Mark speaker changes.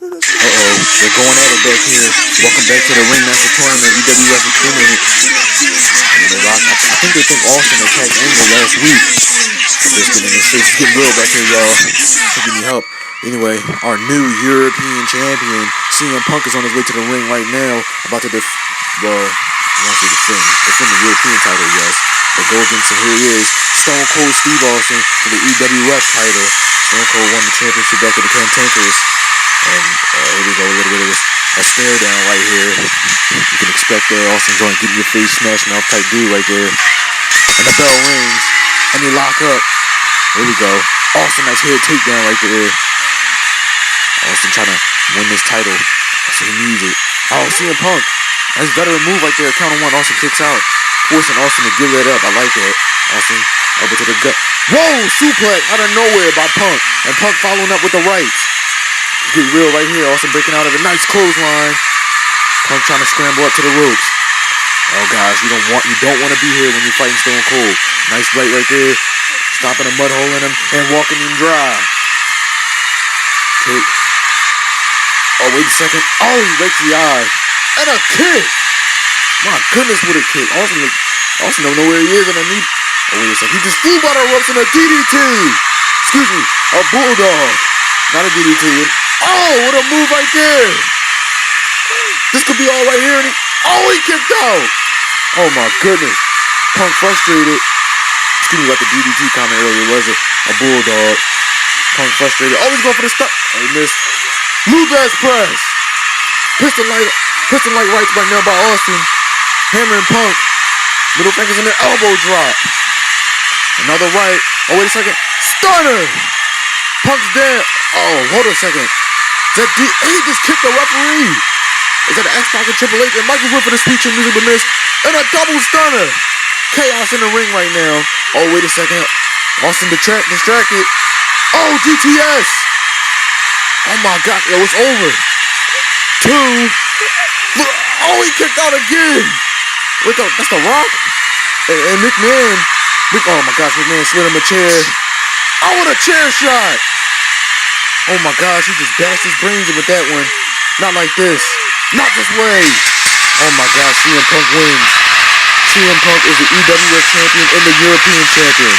Speaker 1: Uh-oh, they're going at it back here. Welcome back to the Ringmaster Tournament, EWF Tournament. I think they think Austin attacked Angle last week. Just getting in his face. He's getting real back here, y'all. Give me help. Anyway, our new European champion, CM Punk, is on his way to the ring right now. About to defend the European title, yes. But go against him. Here he is, Stone Cold Steve Austin for the EWF title. Stone Cold won the championship back at the Cantankerous. And here we go, a little bit of a stare down right here. You can expect that. Austin joint getting your face smashed off type dude right there. And the bell rings. And they lock up. Here we go. Austin, nice head takedown right there. Austin trying to win this title. So he needs it. Oh, CM Punk. That's a veteran move right there. Count on one. Austin kicks out. Forcing Austin to give that up. I like that. Austin elbow to the gut. Whoa! Suplex out of nowhere by Punk. And Punk following up with the rights. Get real right here. Austin breaking out of a nice clothesline. Punk trying to scramble up to the ropes. Oh gosh, you don't want to be here when you're fighting Stone Cold. Nice right there. Stopping a mud hole in him and walking him dry. Kick. Oh, wait a second. Oh, he rakes the eye. And a kick. My goodness, what a kick. Austin don't know where he is underneath. Oh, wait a second. He just flew by the ropes in a DDT. Excuse me, a bulldog. Not a DDT. Oh, what a move right there. This could be all right here. He kicked out. Oh, my goodness. Punk frustrated. Excuse me about the DDT comment earlier. Was it a bulldog? Punk frustrated. Oh, he's going for the stuff. Oh, he missed. Lubez press. Piston light rights right now by Austin. Hammering Punk. Middle fingers in the elbow drop. Another right. Oh, wait a second. Stunner. Punk's dead. Oh, hold on a second. He just kicked the referee. Is that an X-Pac and Triple H? And Michael Wood for the speech and music with miss. And a double stunner. Chaos in the ring right now. Oh, wait a second. Austin distracted. Oh, GTS. Oh, my God. Yo, it's over. 2. Oh, he kicked out again. That's The Rock? And McMahon. Oh, my gosh. McMahon slid him a chair. Oh, what a chair shot. Oh my gosh, he just bashed his brains in with that one. Not like this. Not this way. Oh my gosh, CM Punk wins. CM Punk is the EWF champion and the European champion.